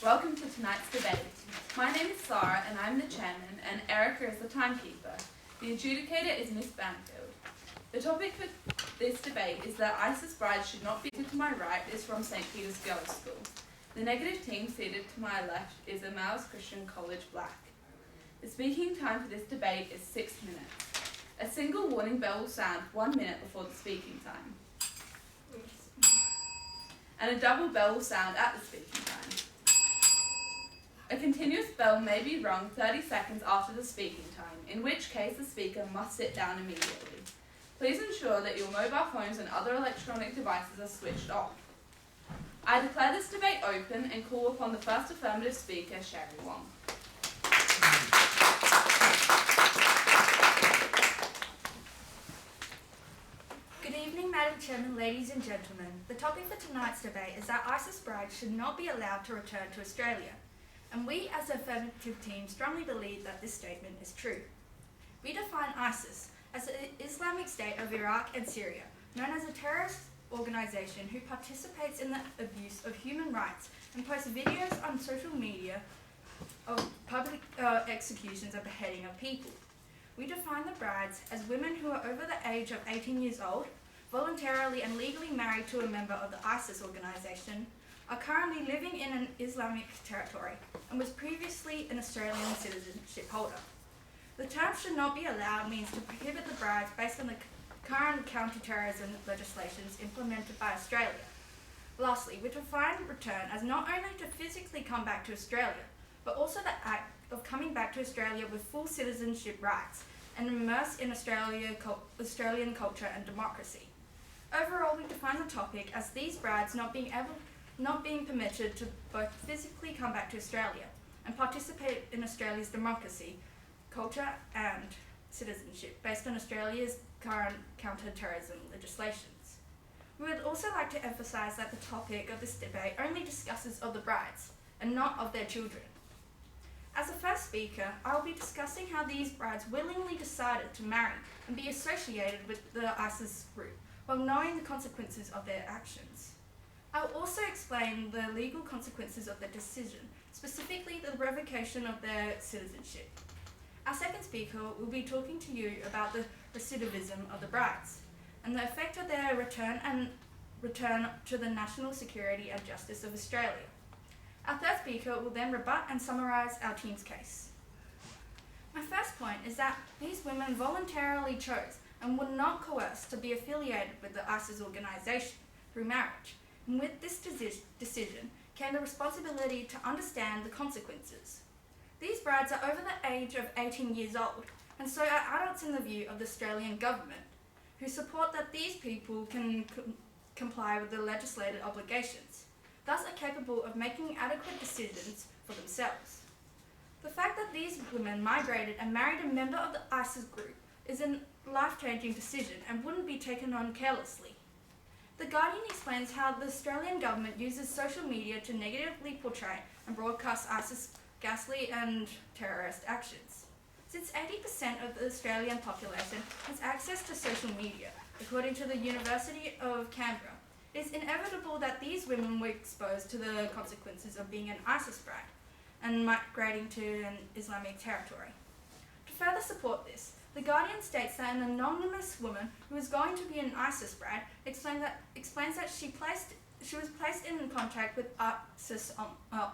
Welcome to tonight's debate. My name is Sarah and I'm the chairman, and Erica is the timekeeper. The adjudicator is Miss Banfield. The topic for this debate is that ISIS brides should not be seated to my right is from St. Peter's Girls' School. The negative team seated to my left is Emmaus Christian College Black. The speaking time for this debate is 6 minutes. A single warning bell will sound 1 minute before the speaking time. And a double bell will sound at the speaking time. A continuous bell may be rung 30 seconds after the speaking time, in which case the speaker must sit down immediately. Please ensure that your mobile phones and other electronic devices are switched off. I declare this debate open and call upon the first affirmative speaker, Sherry Wong. Good evening, Madam Chairman, ladies and gentlemen. The topic for tonight's debate is that ISIS brides should not be allowed to return to Australia. And we as the affirmative team strongly believe that this statement is true. We define ISIS as the Islamic State of Iraq and Syria, known as a terrorist organisation who participates in the abuse of human rights and posts videos on social media of public executions and beheading of people. We define the brides as women who are over the age of 18 years old, voluntarily and legally married to a member of the ISIS organisation, are currently living in an Islamic territory, and was previously an Australian citizenship holder. The term should not be allowed means to prohibit the brides based on the current counter-terrorism legislations implemented by Australia. Lastly, we define return as not only to physically come back to Australia, but also the act of coming back to Australia with full citizenship rights and immersed in Australian culture and democracy. Overall, we define the topic as these brides not being permitted to both physically come back to Australia and participate in Australia's democracy, culture and citizenship based on Australia's current counter-terrorism legislations. We would also like to emphasise that the topic of this debate only discusses of the brides and not of their children. As the first speaker, I will be discussing how these brides willingly decided to marry and be associated with the ISIS group while knowing the consequences of their actions. I will also explain the legal consequences of their decision, specifically the revocation of their citizenship. Our second speaker will be talking to you about the recidivism of the brides and the effect of their return to the national security and justice of Australia. Our third speaker will then rebut and summarise our team's case. My first point is that these women voluntarily chose and were not coerced to be affiliated with the ISIS organisation through marriage. And with this decision came the responsibility to understand the consequences. These brides are over the age of 18 years old, and so are adults in the view of the Australian government, who support that these people can comply with the legislated obligations, thus are capable of making adequate decisions for themselves. The fact that these women migrated and married a member of the ISIS group is a life-changing decision and wouldn't be taken on carelessly. The Guardian explains how the Australian government uses social media to negatively portray and broadcast ISIS ghastly and terrorist actions. Since 80% of the Australian population has access to social media, according to the University of Canberra, it is inevitable that these women were exposed to the consequences of being an ISIS bride and migrating to an Islamic territory. To further support this, The Guardian states that an anonymous woman who was going to be an ISIS bride explains that she was placed in contact with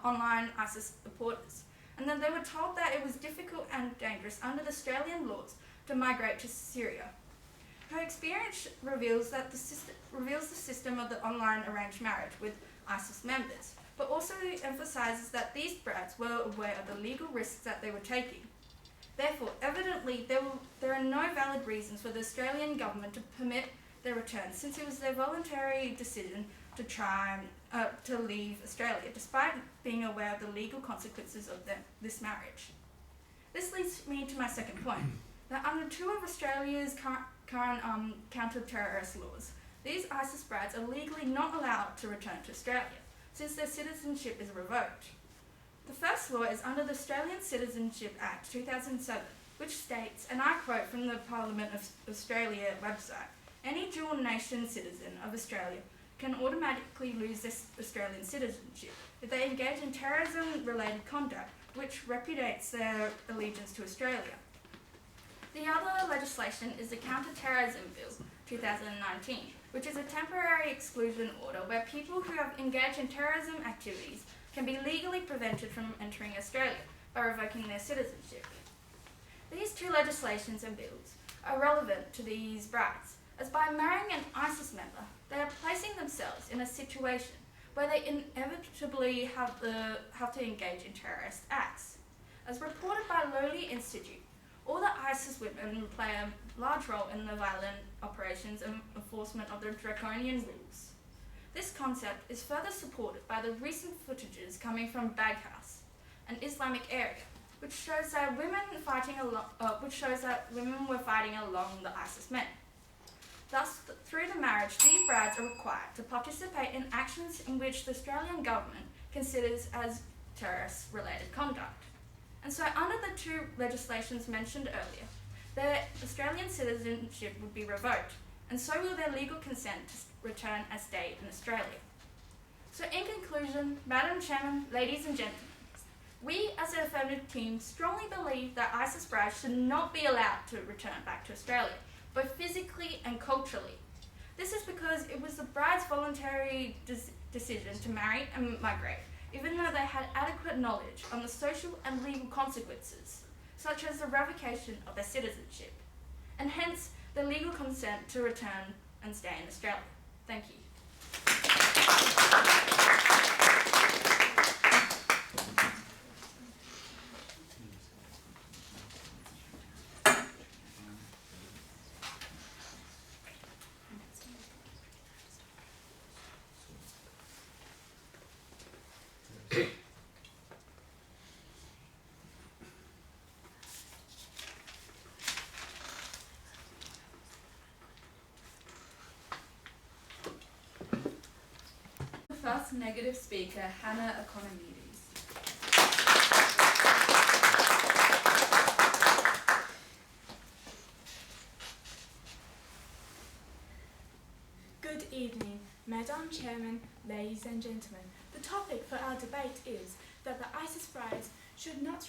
online ISIS supporters, and then they were told that it was difficult and dangerous under the Australian laws to migrate to Syria. Her experience reveals the system of the online arranged marriage with ISIS members, but also emphasises that these brides were aware of the legal risks that they were taking. Therefore, evidently, there are no valid reasons for the Australian government to permit their return, since it was their voluntary decision to try to leave Australia, despite being aware of the legal consequences of this marriage. This leads me to my second point, that under two of Australia's current counter-terrorist laws, these ISIS brides are legally not allowed to return to Australia, since their citizenship is revoked. The first law is under the Australian Citizenship Act 2007, which states, and I quote from the Parliament of Australia website, "Any dual nation citizen of Australia can automatically lose their Australian citizenship if they engage in terrorism-related conduct, which repudiates their allegiance to Australia. The other legislation is the Counter-Terrorism Bill 2019, which is a temporary exclusion order where people who have engaged in terrorism activities can be legally prevented from entering Australia by revoking their citizenship. These two legislations and bills are relevant to these brides, as by marrying an ISIS member, they are placing themselves in a situation where they inevitably have to engage in terrorist acts. As reported by Lowly Institute, all the ISIS women play a large role in the violent operations and enforcement of the draconian rules. This concept is further supported by the recent footages coming from Baghouse, an Islamic area, which shows that women were fighting along the ISIS men. Thus, through the marriage, these brides are required to participate in actions in which the Australian government considers as terrorist-related conduct. And so, under the two legislations mentioned earlier, their Australian citizenship would be revoked, and so will their legal consent to return and stay in Australia. So, in conclusion, Madam Chairman, ladies and gentlemen, we as the Affirmative team strongly believe that ISIS brides should not be allowed to return back to Australia, both physically and culturally. This is because it was the bride's voluntary decision to marry and migrate, even though they had adequate knowledge on the social and legal consequences, such as the revocation of their citizenship, and hence the legal consent to return and stay in Australia. Thank you. First negative speaker, Hannah Economides. Good evening, Madam Chairman, ladies and gentlemen. The topic for our debate is that the ISIS brides should not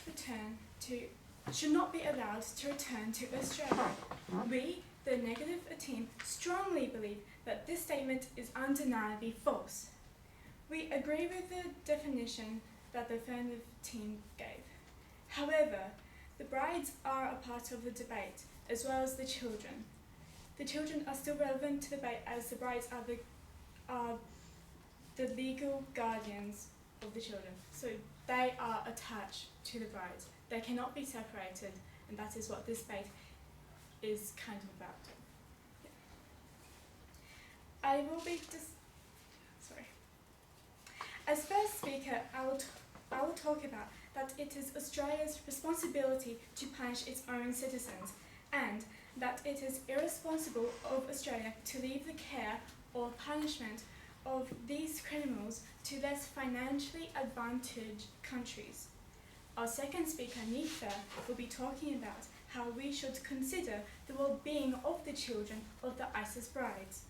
be allowed to return to Australia. We, the negative team, strongly believe that this statement is undeniably false. We agree with the definition that the Affirmative team gave. However, the brides are a part of the debate, as well as the children. The children are still relevant to the debate as the brides are the legal guardians of the children. So they are attached to the brides. They cannot be separated, and that is what this debate is kind of about. I will be As first speaker, I will talk about that it is Australia's responsibility to punish its own citizens, and that it is irresponsible of Australia to leave the care or punishment of these criminals to less financially advantaged countries. Our second speaker, Nitha, will be talking about how we should consider the well-being of the children of the ISIS brides,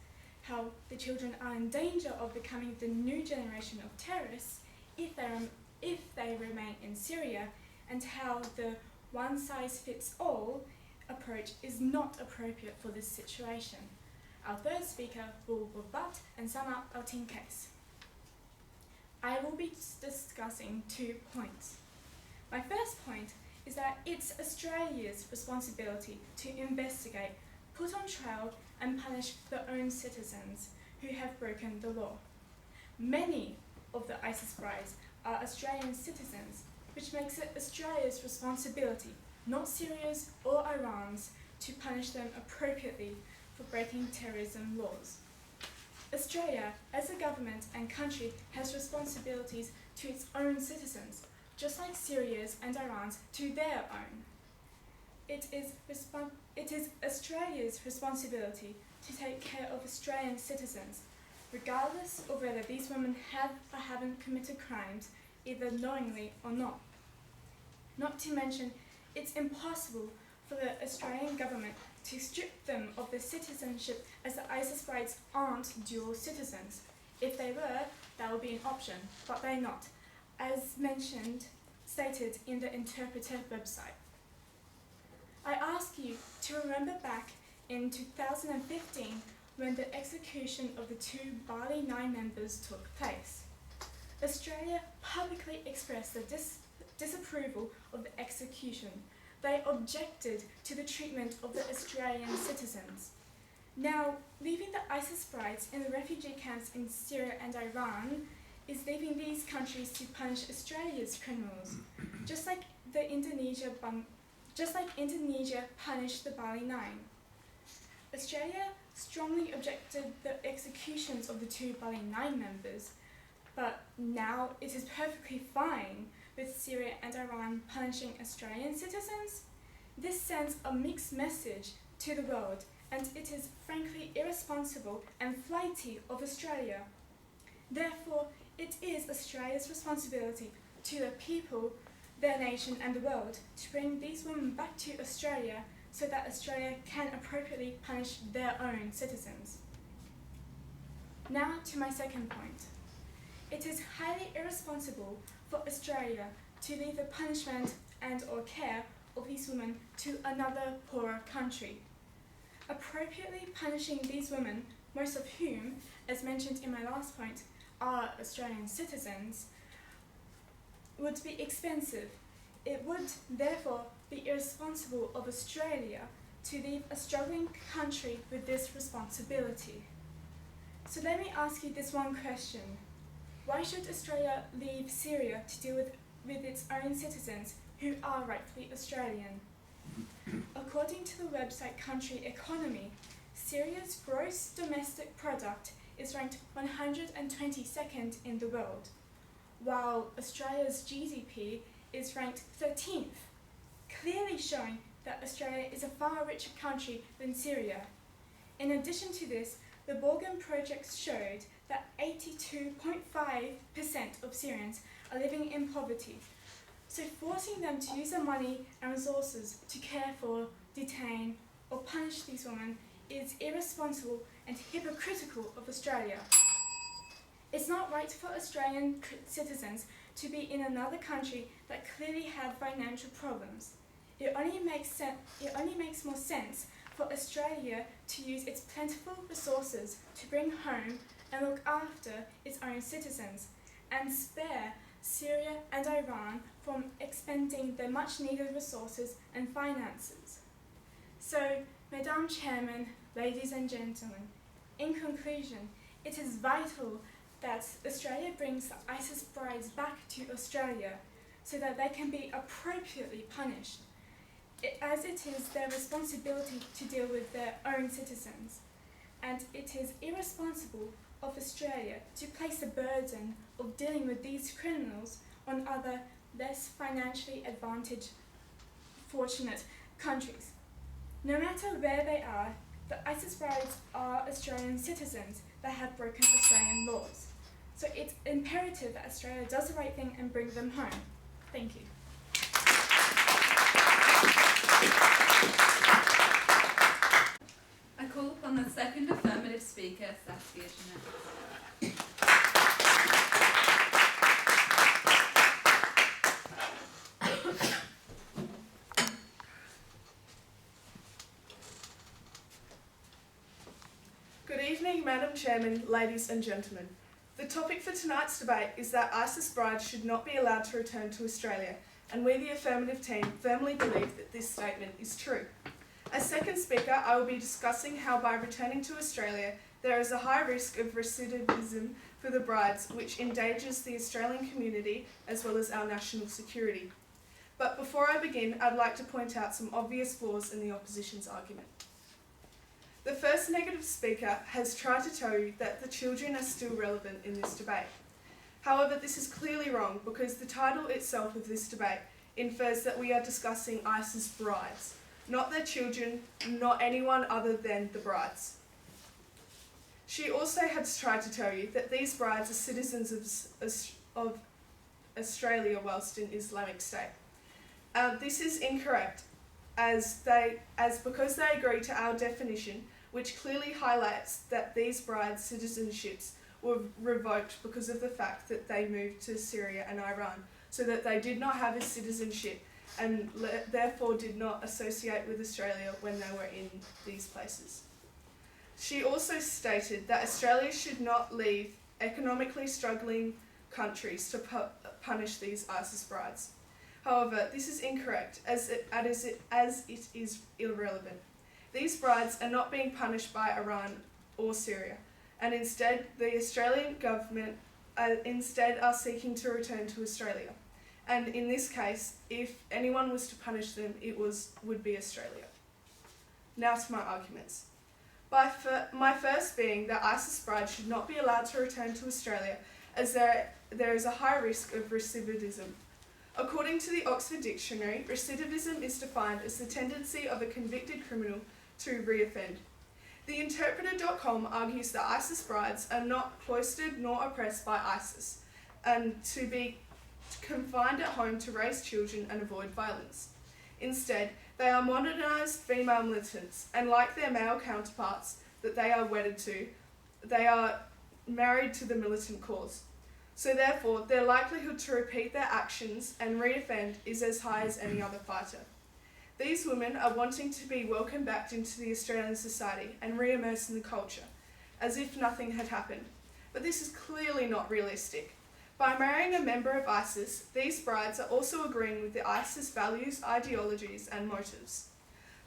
how the children are in danger of becoming the new generation of terrorists if they remain in Syria, and how the one-size-fits-all approach is not appropriate for this situation. Our third speaker will rebut and sum up our team case. I will be discussing 2 points. My first point is that it's Australia's responsibility to investigate, put on trial and punish their own citizens who have broken the law. Many of the ISIS brides are Australian citizens, which makes it Australia's responsibility, not Syria's or Iran's, to punish them appropriately for breaking terrorism laws. Australia, as a government and country, has responsibilities to its own citizens, just like Syria's and Iran's to their own. It is Australia's responsibility to take care of Australian citizens, regardless of whether these women have or haven't committed crimes, either knowingly or not. Not to mention, it's impossible for the Australian government to strip them of their citizenship, as the ISIS brides aren't dual citizens. If they were, that would be an option, but they're not. as mentioned, stated in the Interpreter website. I ask you to remember back in 2015 when the execution of the two Bali 9 members took place. Australia publicly expressed their disapproval of the execution. They objected to the treatment of the Australian citizens. Now, leaving the ISIS brides in the refugee camps in Syria and Iran is leaving these countries to punish Australia's criminals, just like Indonesia punished the Bali 9. Australia strongly objected the executions of the two Bali 9 members, but now it is perfectly fine with Syria and Iran punishing Australian citizens. This sends a mixed message to the world, and it is frankly irresponsible and flighty of Australia. Therefore, it is Australia's responsibility to the people, their nation and the world to bring these women back to Australia so that Australia can appropriately punish their own citizens. Now to my second point. It is highly irresponsible for Australia to leave the punishment and or care of these women to another poorer country. Appropriately punishing these women, most of whom, as mentioned in my last point, are Australian citizens, would be expensive. It would therefore be irresponsible of Australia to leave a struggling country with this responsibility. So let me ask you this one question. Why should Australia leave Syria to deal with its own citizens who are rightfully Australian? According to the website Country Economy, Syria's gross domestic product is ranked 122nd in the world, while Australia's GDP is ranked 13th, clearly showing that Australia is a far richer country than Syria. In addition to this, the Borgen project showed that 82.5% of Syrians are living in poverty, so forcing them to use their money and resources to care for, detain, or punish these women is irresponsible and hypocritical of Australia. It's not right for Australian citizens to be in another country that clearly have financial problems. It only makes more sense for Australia to use its plentiful resources to bring home and look after its own citizens and spare Syria and Iran from expending their much needed resources and finances. So, Madam Chairman, ladies and gentlemen, in conclusion, it is vital that Australia brings the ISIS brides back to Australia so that they can be appropriately punished, as it is their responsibility to deal with their own citizens. And it is irresponsible of Australia to place the burden of dealing with these criminals on other, less financially fortunate countries. No matter where they are, the ISIS brides are Australian citizens that have broken Australian laws. So it's imperative that Australia does the right thing and bring them home. Thank you. I call upon the second affirmative speaker, Saskia Jeanette. Good evening, Madam Chairman, ladies and gentlemen. The topic for tonight's debate is that ISIS brides should not be allowed to return to Australia, and we, the Affirmative team, firmly believe that this statement is true. As second speaker, I will be discussing how by returning to Australia, there is a high risk of recidivism for the brides, which endangers the Australian community as well as our national security. But before I begin, I'd like to point out some obvious flaws in the opposition's argument. The first negative speaker has tried to tell you that the children are still relevant in this debate. However, this is clearly wrong because the title itself of this debate infers that we are discussing ISIS brides, not their children, not anyone other than the brides. She also has tried to tell you that these brides are citizens of Australia whilst in Islamic State. This is incorrect, because they agree to our definition, which clearly highlights that these brides' citizenships were revoked because of the fact that they moved to Syria and Iran, so that they did not have a citizenship and therefore did not associate with Australia when they were in these places. She also stated that Australia should not leave economically struggling countries to punish these ISIS brides. However, this is incorrect as it is irrelevant. These brides are not being punished by Iran or Syria, and instead the Australian government are seeking to return to Australia. And in this case, if anyone was to punish them, would be Australia. Now to my arguments. My first being that ISIS brides should not be allowed to return to Australia as there is a high risk of recidivism. According to the Oxford Dictionary, recidivism is defined as the tendency of a convicted criminal to reoffend. TheInterpreter.com argues that ISIS brides are not cloistered nor oppressed by ISIS, and to be confined at home to raise children and avoid violence. Instead, they are modernised female militants, and like their male counterparts that they are wedded to, they are married to the militant cause. So therefore, their likelihood to repeat their actions and reoffend is as high as any other fighter. These women are wanting to be welcomed back into the Australian society and re-immersed in the culture, as if nothing had happened. But this is clearly not realistic. By marrying a member of ISIS, these brides are also agreeing with the ISIS values, ideologies and motives.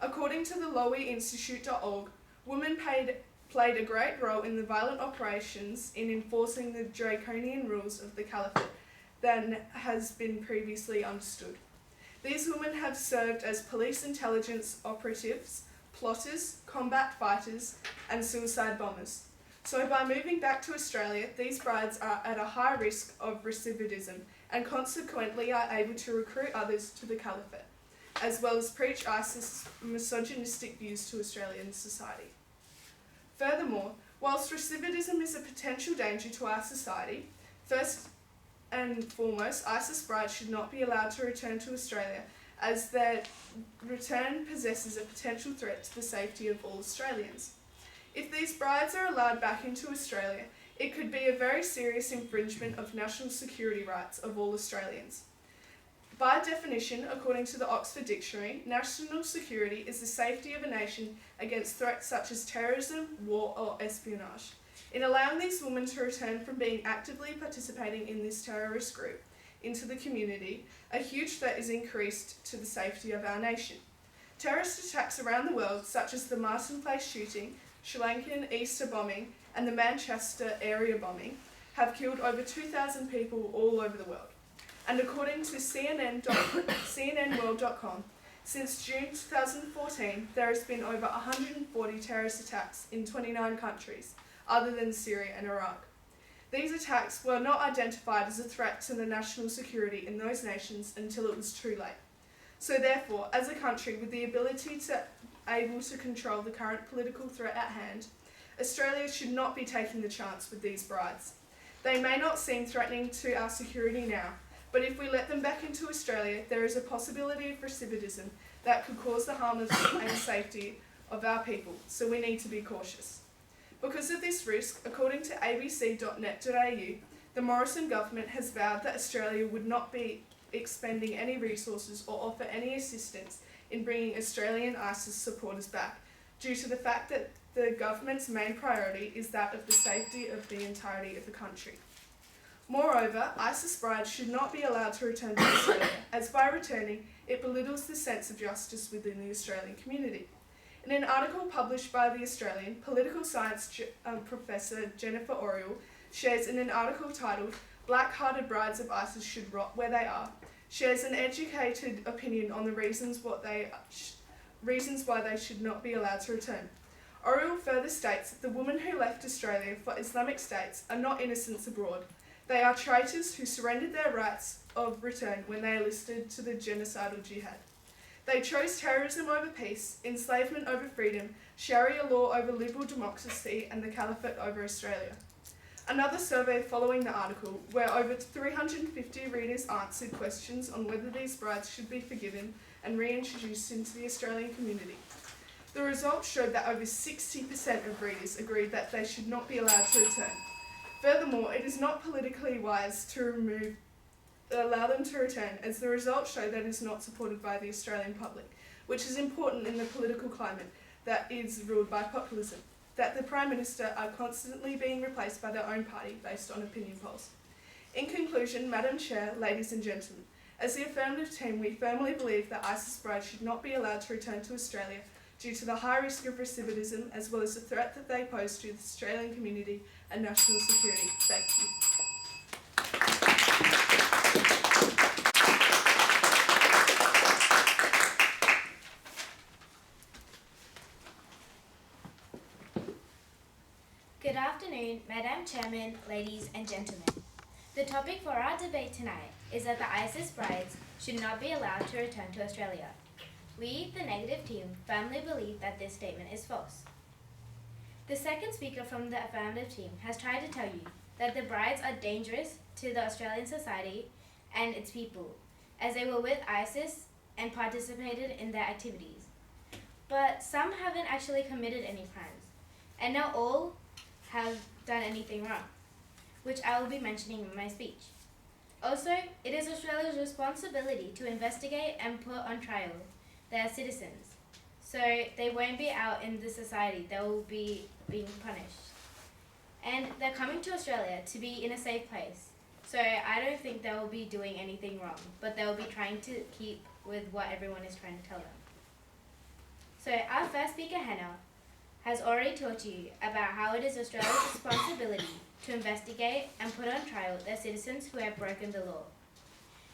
According to the loweinstitute.org, women played a great role in the violent operations in enforcing the draconian rules of the caliphate than has been previously understood. These women have served as police intelligence operatives, plotters, combat fighters and suicide bombers. So by moving back to Australia, these brides are at a high risk of recidivism and consequently are able to recruit others to the caliphate, as well as preach ISIS misogynistic views to Australian society. Furthermore, whilst recidivism is a potential danger to our society, first and foremost, ISIS brides should not be allowed to return to Australia as their return possesses a potential threat to the safety of all Australians. If these brides are allowed back into Australia, it could be a very serious infringement of national security rights of all Australians. By definition, according to the Oxford Dictionary, national security is the safety of a nation against threats such as terrorism, war or espionage. In allowing these women to return from being actively participating in this terrorist group into the community, a huge threat is increased to the safety of our nation. Terrorist attacks around the world, such as the Martin Place shooting, Sri Lankan Easter bombing and the Manchester area bombing, have killed over 2,000 people all over the world. And according to CNNworld.com, since June 2014, there has been over 140 terrorist attacks in 29 countries, other than Syria and Iraq. These attacks were not identified as a threat to the national security in those nations until it was too late. So therefore, as a country with the ability to able to control the current political threat at hand, Australia should not be taking the chance with these brides. They may not seem threatening to our security now, but if we let them back into Australia, there is a possibility of recidivism that could cause the harm and safety of our people, so we need to be cautious. Because of this risk, according to abc.net.au, the Morrison government has vowed that Australia would not be expending any resources or offer any assistance in bringing Australian ISIS supporters back, due to the fact that the government's main priority is that of the safety of the entirety of the country. Moreover, ISIS brides should not be allowed to return to Australia, as by returning, it belittles the sense of justice within the Australian community. In an article published by The Australian, political science professor Jennifer Oriel shares in an article titled "Black-Hearted Brides of ISIS Should Rot Where They Are," shares an educated opinion on the reasons why they should not be allowed to return. Oriel further states that the women who left Australia for Islamic states are not innocents abroad. They are traitors who surrendered their rights of return when they enlisted to the genocidal jihad. They chose terrorism over peace, enslavement over freedom, Sharia law over liberal democracy, and the caliphate over Australia. Another survey following the article, where over 350 readers answered questions on whether these brides should be forgiven and reintroduced into the Australian community. The results showed that over 60% of readers agreed that they should not be allowed to return. Furthermore, it is not politically wise to allow them to return, as the results show that it is not supported by the Australian public, which is important in the political climate that is ruled by populism, that the Prime Minister are constantly being replaced by their own party based on opinion polls. In conclusion, Madam Chair, ladies and gentlemen, as the Affirmative team, we firmly believe that ISIS brides should not be allowed to return to Australia due to the high risk of recidivism as well as the threat that they pose to the Australian community and national security. Thank you. Good afternoon, Madam Chairman, ladies and gentlemen. The topic for our debate tonight is that the ISIS brides should not be allowed to return to Australia. We, the negative team, firmly believe that this statement is false. The second speaker from the affirmative team has tried to tell you that the brides are dangerous to the Australian society and its people, as they were with ISIS and participated in their activities. But some haven't actually committed any crimes, and not all have done anything wrong, which I will be mentioning in my speech. Also, it is Australia's responsibility to investigate and put on trial their citizens, so they won't be out in the society, they will be being punished. And they're coming to Australia to be in a safe place, so I don't think they will be doing anything wrong, but they'll be trying to keep with what everyone is trying to tell them. So our first speaker, Hannah, has already taught you about how it is Australia's responsibility to investigate and put on trial their citizens who have broken the law.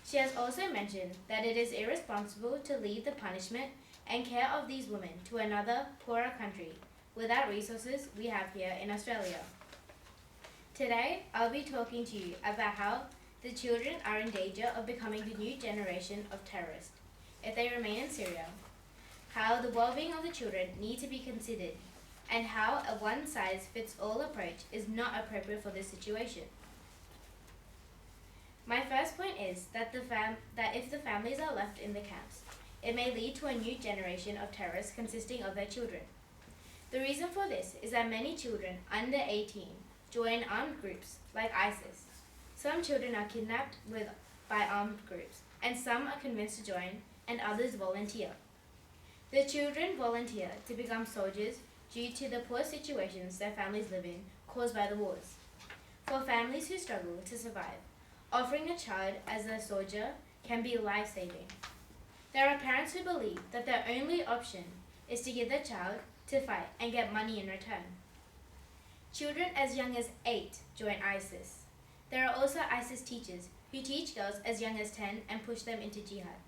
She has also mentioned that it is irresponsible to leave the punishment and care of these women to another, poorer country without resources we have here in Australia. Today, I'll be talking to you about how the children are in danger of becoming the new generation of terrorists if they remain in Syria, how the well-being of the children need to be considered, and how a one-size-fits-all approach is not appropriate for this situation. My first point is that if the families are left in the camps, it may lead to a new generation of terrorists consisting of their children. The reason for this is that many children under 18 join armed groups like ISIS. Some children are kidnapped by armed groups, and some are convinced to join, and others volunteer. The children volunteer to become soldiers due to the poor situations their families live in caused by the wars. For families who struggle to survive, offering a child as a soldier can be life-saving. There are parents who believe that their only option is to give their child to fight and get money in return. Children as young as 8 join ISIS. There are also ISIS teachers who teach girls as young as 10 and push them into jihad.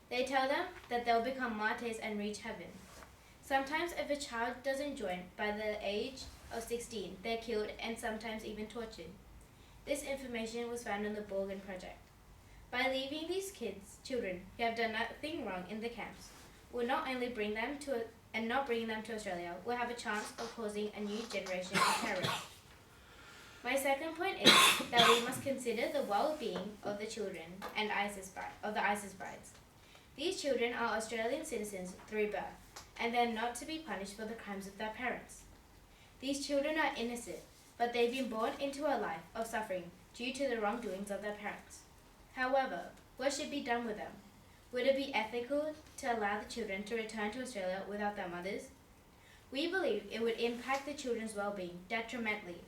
They tell them that they'll become martyrs and reach heaven. Sometimes if a child doesn't join by the age of 16, they're killed and sometimes even tortured. This information was found in the Borgen Project. By leaving these children who have done nothing wrong in the camps, will not only bring them to not bringing them to Australia, will have a chance of causing a new generation of terrorists. My second point is that we must consider the well-being of the children and the ISIS brides. These children are Australian citizens through birth, and they're not to be punished for the crimes of their parents. These children are innocent, but they've been born into a life of suffering due to the wrongdoings of their parents. However, what should be done with them? Would it be ethical to allow the children to return to Australia without their mothers? We believe it would impact the children's well-being detrimentally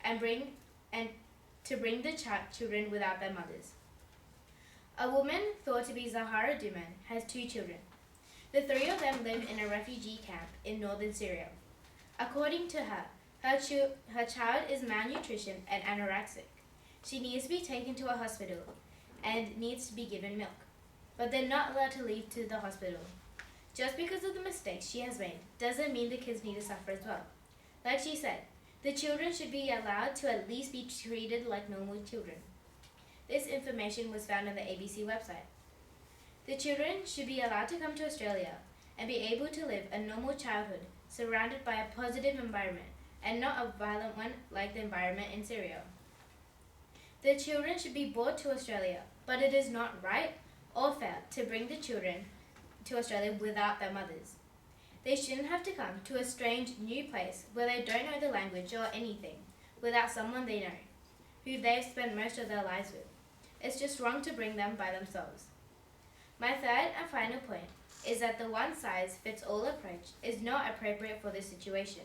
and bring the children without their mothers. A woman thought to be Zahara Duman has 2 children. The 3 of them live in a refugee camp in northern Syria. According to her, her child is malnutrition and anorexic. She needs to be taken to a hospital and needs to be given milk. But they're not allowed to leave to the hospital. Just because of the mistakes she has made doesn't mean the kids need to suffer as well. Like she said, the children should be allowed to at least be treated like normal children. This information was found on the ABC website. The children should be allowed to come to Australia and be able to live a normal childhood surrounded by a positive environment and not a violent one like the environment in Syria. The children should be brought to Australia, but it is not right or fair to bring the children to Australia without their mothers. They shouldn't have to come to a strange new place where they don't know the language or anything, without someone they know, who they've spent most of their lives with. It's just wrong to bring them by themselves. My third and final point is that the one-size-fits-all approach is not appropriate for this situation.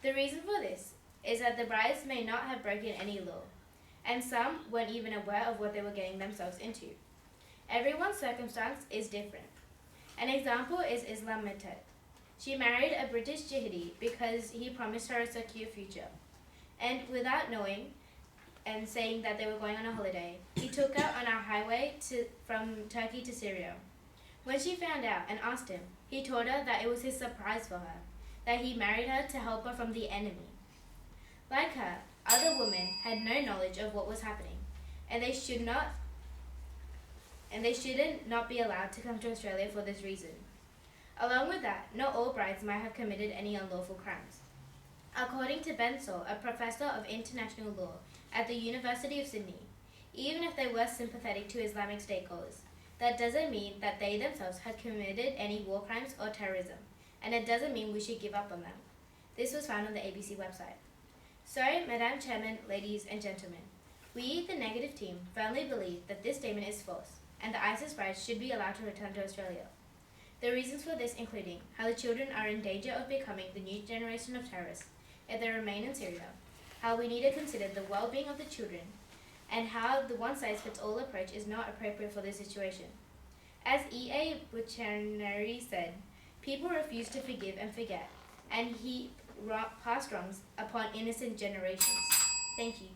The reason for this is that the brides may not have broken any law, and some weren't even aware of what they were getting themselves into. Everyone's circumstance is different. An example is Affirmative. She married a British Jihadi because he promised her a secure future, and without knowing and saying that they were going on a holiday, he took her on a highway from Turkey to Syria. When she found out and asked him, he told her that it was his surprise for her, that he married her to help her from the enemy. Like her, other women had no knowledge of what was happening, and they shouldn't not be allowed to come to Australia for this reason. Along with that, not all brides might have committed any unlawful crimes. According to Ben Saul, a professor of international law at the University of Sydney, even if they were sympathetic to Islamic State goals, that doesn't mean that they themselves had committed any war crimes or terrorism, and it doesn't mean we should give up on them. This was found on the ABC website. So, Madam Chairman, ladies and gentlemen, we, the negative team, firmly believe that this statement is false, and the ISIS brides should be allowed to return to Australia. The reasons for this including how the children are in danger of becoming the new generation of terrorists if they remain in Syria, how we need to consider the well-being of the children, and how the one-size-fits-all approach is not appropriate for this situation. As E.A. Buchaneri said, people refuse to forgive and forget, and he passed wrongs upon innocent generations. Thank you.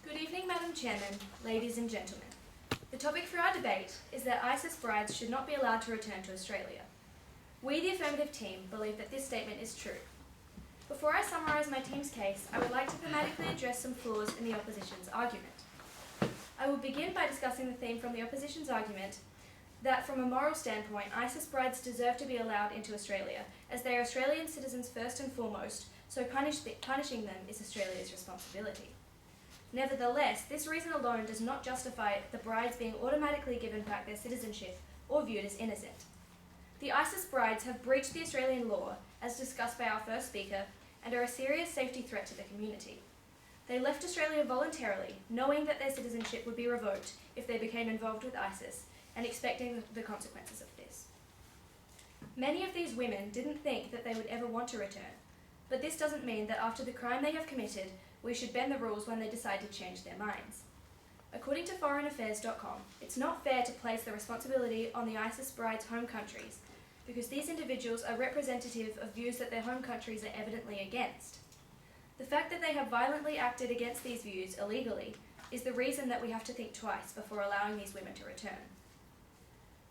Good evening, Madam Chairman, ladies and gentlemen. The topic for our debate is that ISIS brides should not be allowed to return to Australia. We, the Affirmative team, believe that this statement is true. Before I summarise my team's case, I would like to thematically address some flaws in the opposition's argument. I will begin by discussing the theme from the opposition's argument that from a moral standpoint, ISIS brides deserve to be allowed into Australia, as they are Australian citizens first and foremost, so punishing them is Australia's responsibility. Nevertheless, this reason alone does not justify the brides being automatically given back their citizenship or viewed as innocent. The ISIS brides have breached the Australian law, as discussed by our first speaker, and are a serious safety threat to the community. They left Australia voluntarily, knowing that their citizenship would be revoked if they became involved with ISIS, and expecting the consequences of this. Many of these women didn't think that they would ever want to return, but this doesn't mean that after the crime they have committed, we should bend the rules when they decide to change their minds. According to foreignaffairs.com, it's not fair to place the responsibility on the ISIS brides' home countries, because these individuals are representative of views that their home countries are evidently against. The fact that they have violently acted against these views illegally is the reason that we have to think twice before allowing these women to return.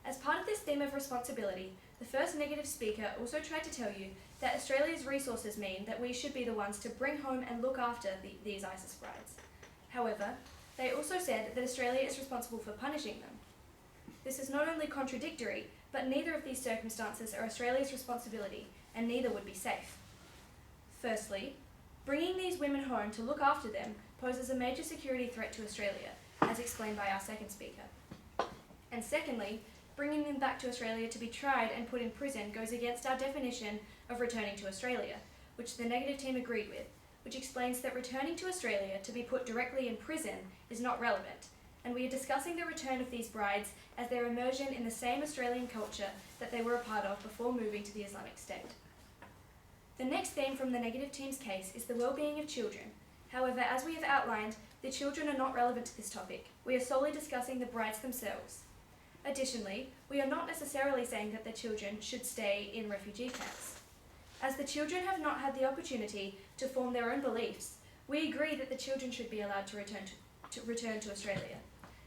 As part of this theme of responsibility, the first negative speaker also tried to tell you that Australia's resources mean that we should be the ones to bring home and look after these ISIS brides. However, they also said that Australia is responsible for punishing them. This is not only contradictory, but neither of these circumstances are Australia's responsibility, and neither would be safe. Firstly, bringing these women home to look after them poses a major security threat to Australia, as explained by our second speaker. And secondly, bringing them back to Australia to be tried and put in prison goes against our definition of returning to Australia, which the negative team agreed with, which explains that returning to Australia to be put directly in prison is not relevant, and we are discussing the return of these brides as their immersion in the same Australian culture that they were a part of before moving to the Islamic State. The next theme from the negative team's case is the well-being of children. However, as we have outlined, the children are not relevant to this topic. We are solely discussing the brides themselves. Additionally, we are not necessarily saying that the children should stay in refugee camps. As the children have not had the opportunity to form their own beliefs, we agree that the children should be allowed to return to Australia.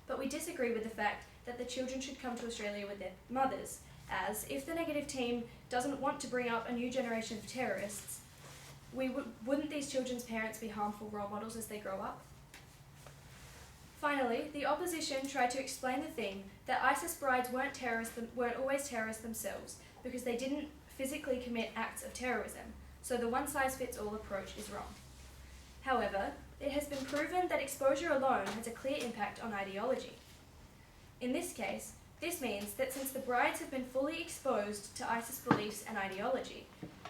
But we disagree with the fact that the children should come to Australia with their mothers, as if the negative team doesn't want to bring up a new generation of terrorists, wouldn't these children's parents be harmful role models as they grow up? Finally, the opposition tried to explain the theme that ISIS brides weren't always terrorists themselves because they didn't physically commit acts of terrorism, so the one-size-fits-all approach is wrong. However, it has been proven that exposure alone has a clear impact on ideology. In this case, this means that since the brides have been fully exposed to ISIS beliefs and ideology,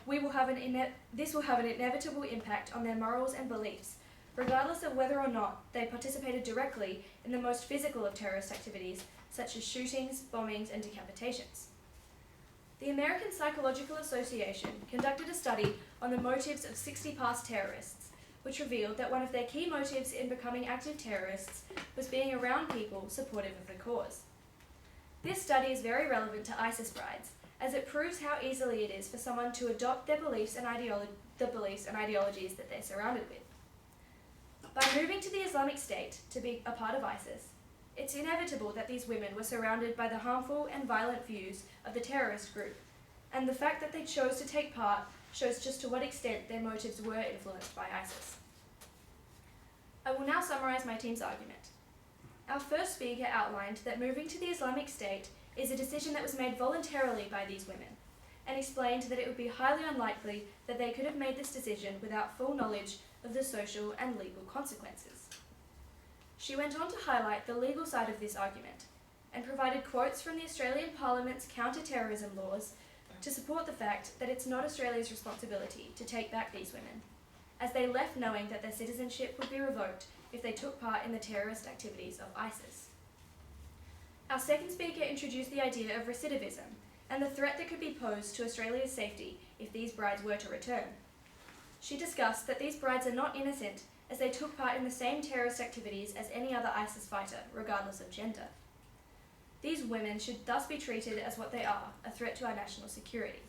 this will have an inevitable impact on their morals and beliefs, regardless of whether or not they participated directly in the most physical of terrorist activities, such as shootings, bombings, and decapitations. The American Psychological Association conducted a study on the motives of 60 past terrorists, which revealed that one of their key motives in becoming active terrorists was being around people supportive of the cause. This study is very relevant to ISIS brides, as it proves how easily it is for someone to adopt their beliefs and ideologies that they're surrounded with. By moving to the Islamic State to be a part of ISIS, it's inevitable that these women were surrounded by the harmful and violent views of the terrorist group, and the fact that they chose to take part shows just to what extent their motives were influenced by ISIS. I will now summarise my team's argument. Our first speaker outlined that moving to the Islamic State is a decision that was made voluntarily by these women, and explained that it would be highly unlikely that they could have made this decision without full knowledge of the social and legal consequences. She went on to highlight the legal side of this argument, and provided quotes from the Australian Parliament's counter-terrorism laws to support the fact that it's not Australia's responsibility to take back these women, as they left knowing that their citizenship would be revoked if they took part in the terrorist activities of ISIS. Our second speaker introduced the idea of recidivism and the threat that could be posed to Australia's safety if these brides were to return. She discussed that these brides are not innocent as they took part in the same terrorist activities as any other ISIS fighter, regardless of gender. These women should thus be treated as what they are, a threat to our national security.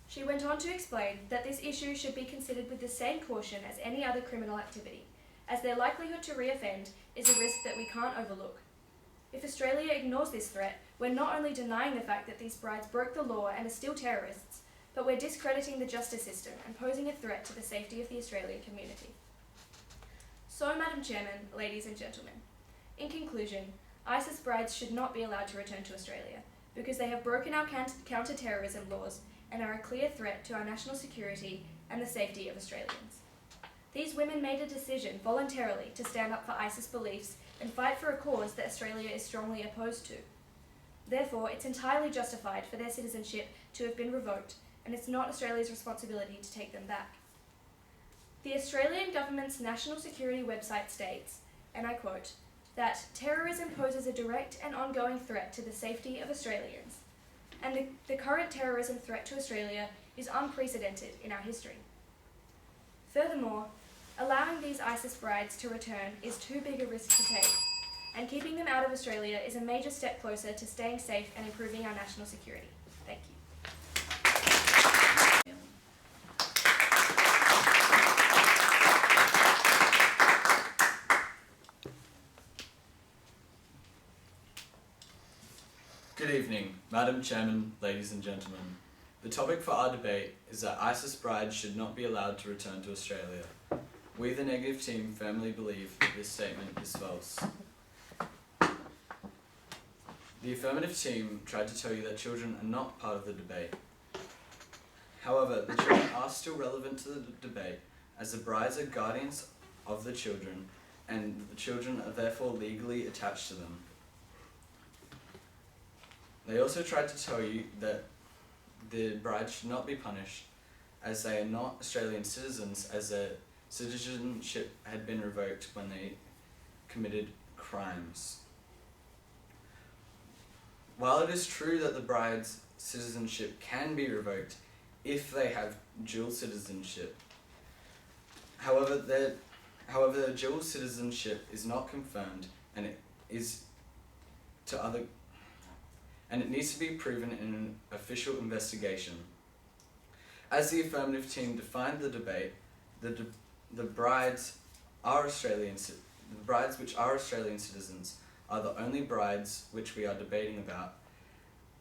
She went on to explain that this issue should be considered with the same caution as any other criminal activity, as their likelihood to reoffend is a risk that we can't overlook. If Australia ignores this threat, we're not only denying the fact that these brides broke the law and are still terrorists, but we're discrediting the justice system and posing a threat to the safety of the Australian community. So, Madam Chairman, ladies and gentlemen, in conclusion, ISIS brides should not be allowed to return to Australia because they have broken our counter-terrorism laws and are a clear threat to our national security and the safety of Australians. These women made a decision voluntarily to stand up for ISIS beliefs and fight for a cause that Australia is strongly opposed to. Therefore, it's entirely justified for their citizenship to have been revoked, and it's not Australia's responsibility to take them back. The Australian government's national security website states, and I quote, that terrorism poses a direct and ongoing threat to the safety of Australians, and the current terrorism threat to Australia is unprecedented in our history. Furthermore, allowing these ISIS brides to return is too big a risk to take, and keeping them out of Australia is a major step closer to staying safe and improving our national security. Thank you. Good evening, Madam Chairman, ladies and gentlemen. The topic for our debate is that ISIS brides should not be allowed to return to Australia. We, the negative team, firmly believe that this statement is false. The affirmative team tried to tell you that children are not part of the debate. However, the children are still relevant to the debate, as the brides are guardians of the children, and the children are therefore legally attached to them. They also tried to tell you that the brides should not be punished as they are not Australian citizens, as their citizenship had been revoked when they committed crimes. While it is true that the bride's citizenship can be revoked if they have dual citizenship, however, the dual citizenship is not confirmed, and it needs to be proven in an official investigation. As the affirmative team defined the debate, the brides which are Australian citizens are the only brides which we are debating about,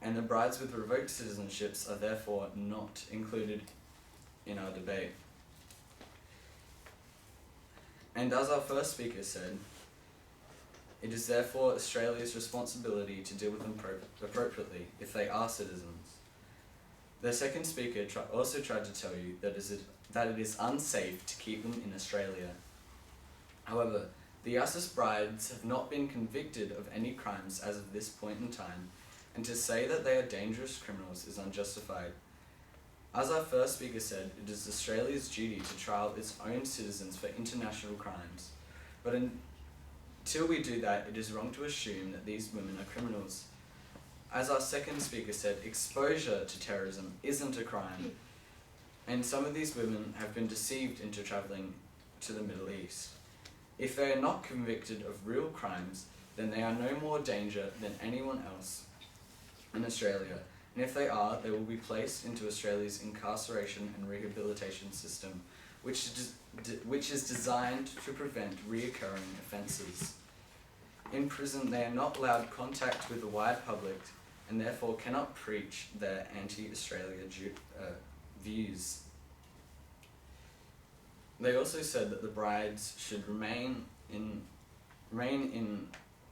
and the brides with revoked citizenships are therefore not included in our debate. And as our first speaker said, it is therefore Australia's responsibility to deal with them appropriately if they are citizens. The second speaker also tried to tell you that it is unsafe to keep them in Australia. However, the ISIS brides have not been convicted of any crimes as of this point in time, and to say that they are dangerous criminals is unjustified. As our first speaker said, it is Australia's duty to trial its own citizens for international crimes. But until we do that, it is wrong to assume that these women are criminals. As our second speaker said, exposure to terrorism isn't a crime, and some of these women have been deceived into travelling to the Middle East. If they are not convicted of real crimes, then they are no more danger than anyone else in Australia, and if they are, they will be placed into Australia's incarceration and rehabilitation system, which is designed to prevent reoccurring offences. In prison, they are not allowed contact with the wide public, and therefore cannot preach their anti-Australia views. They also said that the brides should remain in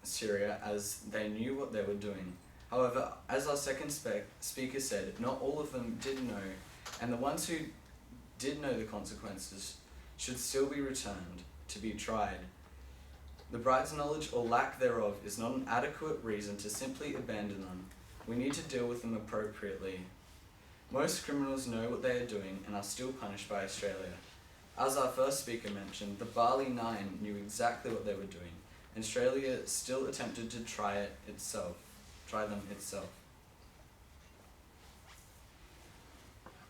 Syria as they knew what they were doing. However, as our second speaker said, not all of them did know, and the ones who did know the consequences should still be returned to be tried. The bride's knowledge or lack thereof is not an adequate reason to simply abandon them. We need to deal with them appropriately. Most criminals know what they are doing and are still punished by Australia. As our first speaker mentioned, the Bali Nine knew exactly what they were doing, and Australia still attempted to try them itself.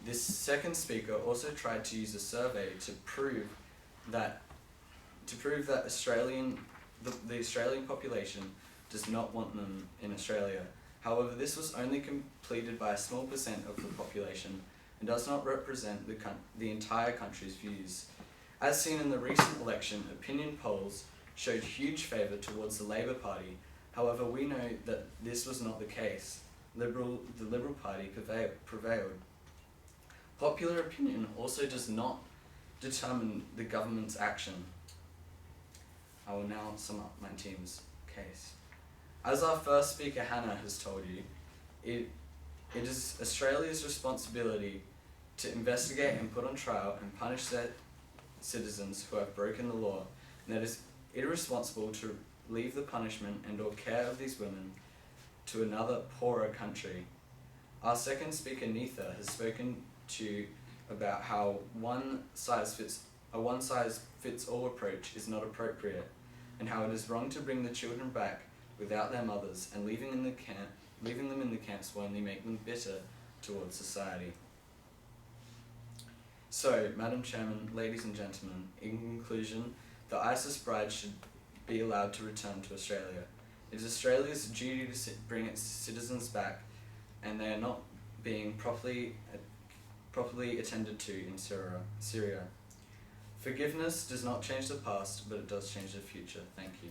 This second speaker also tried to use a survey to prove that the Australian population does not want them in Australia. However, this was only completed by a small percent of the population and does not represent the entire country's views. As seen in the recent election, opinion polls showed huge favour towards the Labor Party. However, we know that this was not the case. The Liberal Party prevailed. Popular opinion also does not determine the government's action. I will now sum up my team's case. As our first speaker Hannah has told you, it is Australia's responsibility to investigate and put on trial and punish their citizens who have broken the law, and that it is irresponsible to leave the punishment and or care of these women to another poorer country. Our second speaker Neetha has spoken to you about how a one-size-fits-all approach is not appropriate, and how it is wrong to bring the children back without their mothers, and leaving them in the camps will only make them bitter towards society. So, Madam Chairman, ladies and gentlemen, in conclusion, the ISIS bride should be allowed to return to Australia. It is Australia's duty to bring its citizens back, and they are not being properly attended to in Syria. Forgiveness does not change the past, but it does change the future. Thank you.